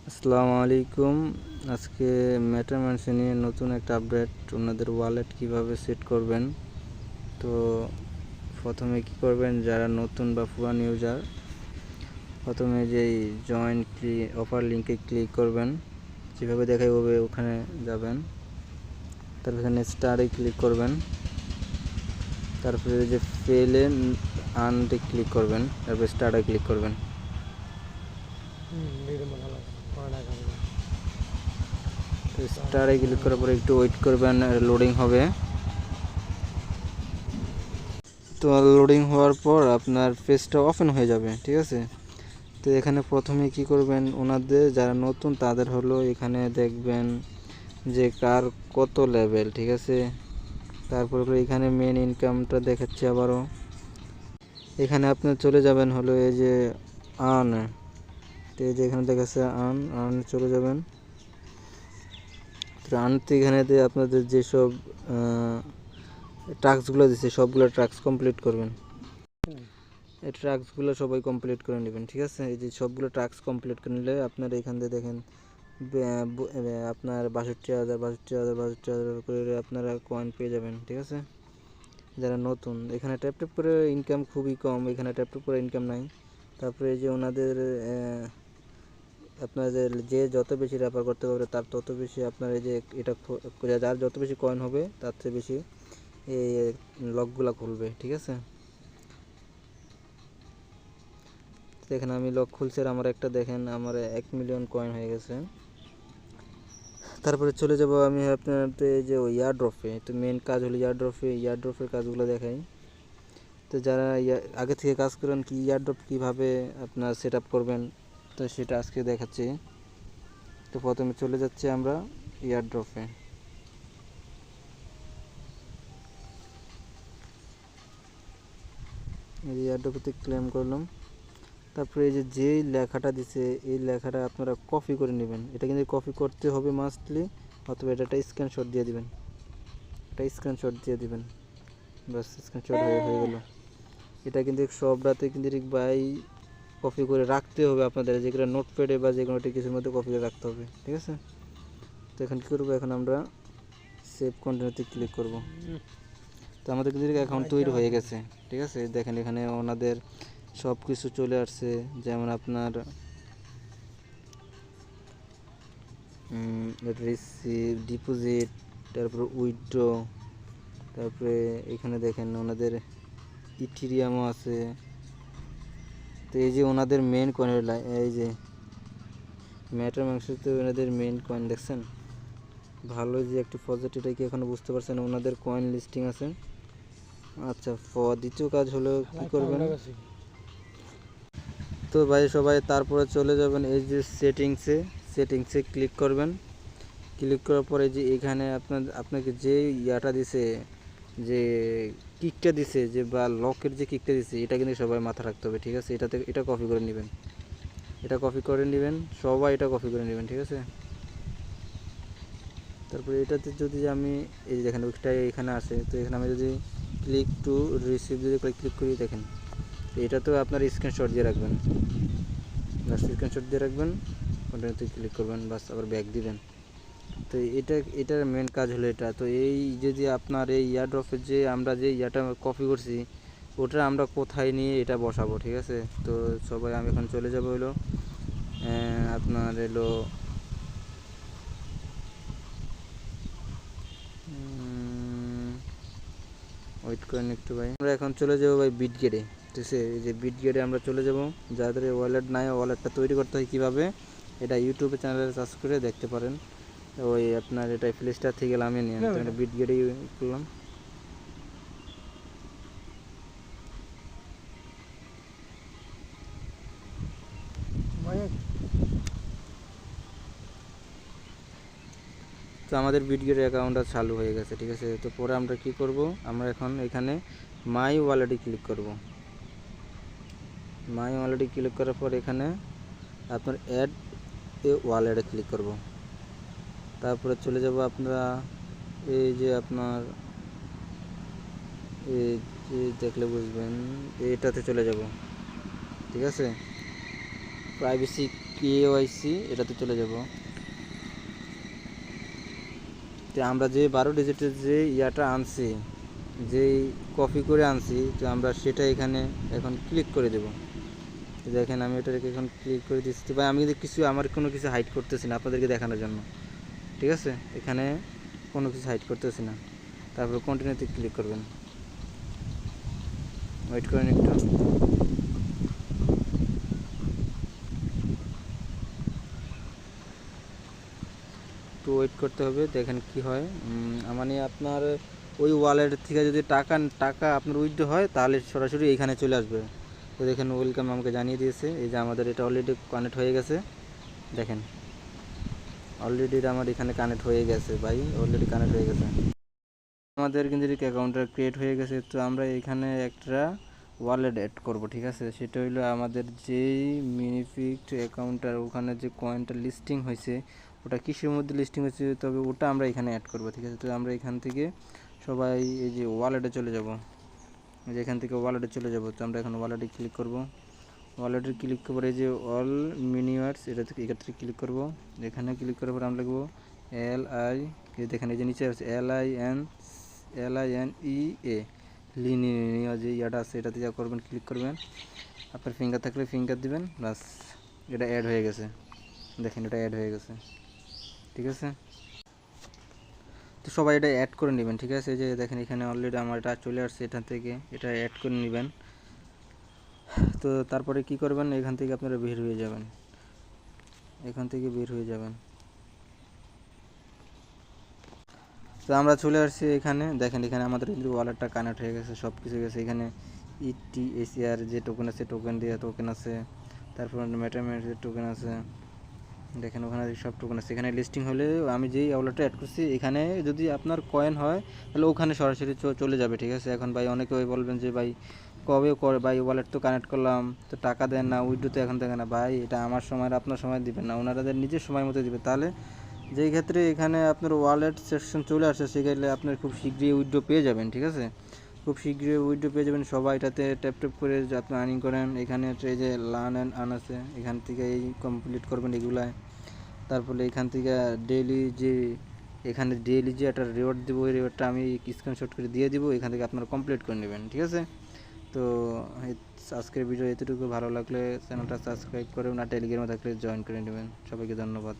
আসসালামু আলাইকুম। আজকে মেটামার্সে নিয়ে নতুন একটা আপডেট, ওনাদের ওয়ালেট কিভাবে সেট করবেন। তো প্রথমে কি করবেন, যারা নতুন বা পুরান ইউজার, প্রথমে যেই জয়েন অফার লিঙ্কে ক্লিক করবেন, যেভাবে দেখাই ওভাবে ওখানে যাবেন। তারপর এখানে স্টারে ক্লিক করবেন, তারপরে যে ফেলে আনতে ক্লিক করবেন, তারপরে স্টারে ক্লিক করবেন। স্টারে ক্লিক করার পরে একটু ওয়েট করবেন, লোডিং হবে। তো লোডিং হওয়ার পর আপনার পেজটা ওপেন হয়ে যাবে, ঠিক আছে। তো এখানে প্রথমে কি করবেন, ওনাদের যারা নতুন তাদের হলো এখানে দেখবেন যে কার কত লেভেল, ঠিক আছে। তারপর এখানে মেন ইনকামটা দেখাচ্ছে আবারও। এখানে আপনি চলে যাবেন হলো এই যে আর্ন, তো এই যে এখানে দেখাচ্ছে আর্ন চলে যাবেন। তো আর্নতে এখানে আপনাদের যেসব টাস্কগুলো দিচ্ছে সবগুলো টাস্ক কমপ্লিট করবেন। এই টাস্কগুলো সবাই কমপ্লিট করে নেবেন, ঠিক আছে। এই যে সবগুলো টাস্ক কমপ্লিট করে নিলে আপনার এখান থেকে দেখেন আপনার 62,000 করে আপনারা কয়েন পেয়ে যাবেন, ঠিক আছে। যারা নতুন এখানে ট্যাপ ট্যাপ করে ইনকাম খুবই কম, এখানে ট্যাপ ট্যাপ করে ইনকাম নাই। তারপরে এই যে ওনাদের আপনাদের যে যত বেশি রেফার করতে পারবে তার তত বেশি আপনার এই যে এটা যার যত বেশি কয়েন হবে তার চেয়ে বেশি এই লকগুলো খুলবে, ঠিক আছে। দেখেন আমি লক খুলছি আর আমার একটা দেখেন আমার 1 মিলিয়ন কয়েন হয়ে গেছে। তারপরে চলে যাব আমি আপনার এই যে ইয়ারড্রপে। তো মেন কাজ হলো ইয়ারড্রপের কাজগুলো দেখাই। তো যারা আগে থেকে কাজ করেন কি ইয়ারড্রপ কীভাবে আপনার সেট আপ করবেন, তো সেটা আজকে দেখাচ্ছি। তো প্রথমে চলে যাচ্ছি আমরা ইয়ারড্রপে। এই ইয়ারড্রপে ক্লেম করলাম। তারপরে এই যে লেখাটা দিছে এই লেখাটা আপনারা কপি করে নেবেন। এটা কিন্তু কপি করতে হবে মাস্টলি, অথবা এটা একটা স্ক্রিনশট দিয়ে দিবেন, বাস স্ক্রিনশট হয়ে গেল। এটা কিন্তু সব রাতে কিন্তু ভাই কপি করে রাখতে হবে আপনাদের, যেগুলো নোটপ্যাডে বা যে কোনো কিছুর মধ্যে কপি করে রাখতে হবে, ঠিক আছে। তো এখন কী করবো, এখন আমরা সেভ কন্টিনিউতে ক্লিক করব। তো আমাদের কিন্তু অ্যাকাউন্ট তৈরি হয়ে গেছে, ঠিক আছে। দেখেন এখানে ওনাদের সব কিছু চলে আসছে, যেমন আপনার রিসিভ, ডিপোজিট, তারপরে উইথড্র, তারপরে এখানে দেখেন ওনাদের ইথিরিয়ামও আছে। তো এই যে ওনাদের মেন কয়েন, এই যে মেটামার্সে ওনাদের মেন কয়েন দেখছেন, ভালো যে একটি প্রজেক্ট, এটা কি এখনো বুঝতে পারছেন, ওনাদের কয়েন লিস্টিং আছে। আচ্ছা, দ্বিতীয় কাজ হলো কি করবেন, তো ভাই সবাই তারপরে চলে যাবেন এই যে সেটিংসে ক্লিক করবেন। ক্লিক করার পরে যে এখানে আপনাকে যে ইয়াটা দিছে, যে কিকটা দিছে, যে বা লকের যে কিকটা দিছে, এটা কিন্তু সবাই মাথা রাখতে হবে, ঠিক আছে। এটা কপি করে নেবেন, সবাই এটা কপি করে নেবেন, ঠিক আছে। তারপরে এটাতে যদি আমি এই দেখেন ওইটা এখানে আসে, তো এখানে আমি যদি ক্লিক টু রিসিভ যদি ক্লিক করি, দেখেন এটাতেও আপনার স্ক্রিনশট দিয়ে রাখবেন, কন্টিনিউতে ক্লিক করবেন, বাস আবার ব্যাক দিবেন। তো এটার মেন কাজ হলো এটা। তো এই যদি আপনার এই ইয়ারড্রপের যে আমরা যে ইয়াটা কপি করছি ওটা আমরা কোথায় নিয়ে এটা বসাবো, ঠিক আছে। তো সবাই আমি এখন চলে যাব হলো আপনার এলো ওয়েট করেন একটু ভাই, আমরা এখন চলে যাবো ভাই বিটগেটে, ঠিক আছে। এই যে বিটগেটে আমরা চলে যাব। যাদের ওয়ালেট নাই, ওয়ালেটটা তৈরি করতে হয় কীভাবে, এটা ইউটিউবে চ্যানেলে সার্চ করে দেখতে পারেন। ওই আপনার এটা প্লে স্টোর থেকে নামিয়ে নিন, বিটগেটেই করলাম। তো আমাদের বিটগেট অ্যাকাউন্টটা চালু হয়ে গেছে, ঠিক আছে। তো পরে আমরা কি করব, আমরা এখন এখানে মাই ওয়ালেটে ক্লিক করব। মাই ওয়ালেটে ক্লিক করার পর এখানে আপনার অ্যাড এ ওয়ালেটে ক্লিক করব। তারপরে চলে যাব আপনারা এই যে আপনার এই যে দেখলে বুঝবেন, এটাতে চলে যাব, ঠিক আছে। প্রাইভেসি KYC এটাতে চলে যাব। তো আমরা যে 12 ডিজিটের যে ইয়াটা আনছি, যেই কপি করে আনছি, তো আমরা সেটা এখানে এখন ক্লিক করে দেব। দেখেন আমি এটাকে এখন ক্লিক করে দিচ্ছি। ভাই আমি কিন্তু আমার কোনো কিছু হাইড করতেছি না আপনাদেরকে দেখানোর জন্য, ঠিক আছে? এখানে কোনো কিছু হাইড করতেছি না। তারপর কন্টিনিউতে ক্লিক করবেন, ওয়েট করেন একটু। একটু ওয়েট করতে হবে, দেখেন কি হয়। মানে আপনার ওই ওয়ালেট থেকে যদি টাকা আপনার উইথড্র হয় তাহলে সরাসরি এইখানে চলে আসবে। তো দেখেন ওয়েলকাম আমাকে জানিয়ে দিয়েছে, এই যে আমাদের এটা অলরেডি কানেক্ট হয়ে গেছে। দেখেন অলরেডি আমার এখানে কানেক্ট হয়ে গেছে ভাই, অলরেডি কানেক্ট হয়ে গেছে। আমাদের কিন্তু অ্যাকাউন্টটা ক্রিয়েট হয়ে গেছে। তো আমরা এখানে একটা ওয়ালেট অ্যাড করব, ঠিক আছে? সেটা হলো আমাদের যেই মিনিফিক্ট অ্যাকাউন্টটার ওখানে যে কয়েনটা লিস্টিং হয়েছে, ওটা কিসের মধ্যে লিস্টিং হয়েছে, তবে ওটা আমরা এখানে অ্যাড করব, ঠিক আছে? তো আমরা এখান থেকে সবাই এই যে ওয়ালেটে চলে যাব, এই যে এখান থেকে ওয়ালেটে চলে যাব। তো আমরা এখন ওয়ালেটে ক্লিক করব। ওয়ালেটে ক্লিক করে যে অল মিনিওয়ার্স এটা থেকে এখান থেকে ক্লিক করব। এখানে ক্লিক করার পর আমরা লিখব LI, দেখেন এই যে নিচে আছে LINEA, লিনিয়া যে ইয়াটা আছে এটাতে যা করবেন, ক্লিক করবেন। আপনার ফিঙ্গার থাকলে ফিঙ্গার দিবেন, বাস এটা অ্যাড হয়ে গেছে। দেখেন এটা অ্যাড হয়ে গেছে, ঠিক আছে? তো সবাই এটা অ্যাড করে নেবেন, ঠিক আছে? যে দেখেন এখানে অলরেডি আমার এটা চলে আসছে, এটা থেকে এটা অ্যাড করে নেবেন। তো তারপরে কি করবেন, এখান থেকে আপনারা বের হয়ে যাবেন, এখান থেকে বের হয়ে যাবেন। তো আমরা চলে আসছি এখানে, দেখেন এখানে আমাদের কিন্তু ওয়ালেটটা কানেক্ট হয়ে গেছে, সব কিছু গেছে। এখানে ETHR যে টোকেন আছে, টোকেন দিয়ে টোকেন আছে, তারপর মেটামেক্সের টোকেন আছে, দেখেন ওখানে সব টোকেন আছে। এখানে লিস্টিং হলে আমি যেই ওয়ালেটটা অ্যাড করছি, এখানে যদি আপনার কয়েন হয় তাহলে ওখানে সরাসরি চলে যাবে, ঠিক আছে? এখন ভাই অনেকে ওই বলবেন যে ভাই কবে করে ভাই, ওয়ালেট তো কানেক্ট করলাম, তো টাকা দেন না, উইথড্র তো এখন দেখেন না। ভাই এটা আমার সময় আপনার সময় দিবেন না, ওনারাদের নিজের সময় মতো দিবে। তাহলে যেই ক্ষেত্রে এখানে আপনার ওয়ালেট সেকশন চলে আসে, সেক্ষেত্রে আপনার খুব শীঘ্রই উইথড্র পেয়ে যাবেন, ঠিক আছে? খুব শীঘ্রই উইথড্র পেয়ে যাবেন। সবাই এটাতে ট্যাপ ট্যাপ করে আপনি আর্নিং করেন। এখানে এই যে লার্ন অ্যান্ড আর্ন আছে, এখান থেকে এই কমপ্লিট করবেন এগুলায়। তারপরে এখান থেকে ডেইলি যে এখানে ডেইলি যে একটা রিওয়ার্ড দেবো, ওই রিওয়ার্ডটা আমি স্ক্রিনশট করে দিয়ে দিব, এখান থেকে আপনারা কমপ্লিট করে নেবেন, ঠিক আছে? তো আজকের ভিডিও এতটুকু। ভালো লাগলে চ্যানেলটা সাবস্ক্রাইব করবেন, আর টেলিগ্রামে থাকলে জয়েন করে নেবেন। সবাইকে ধন্যবাদ।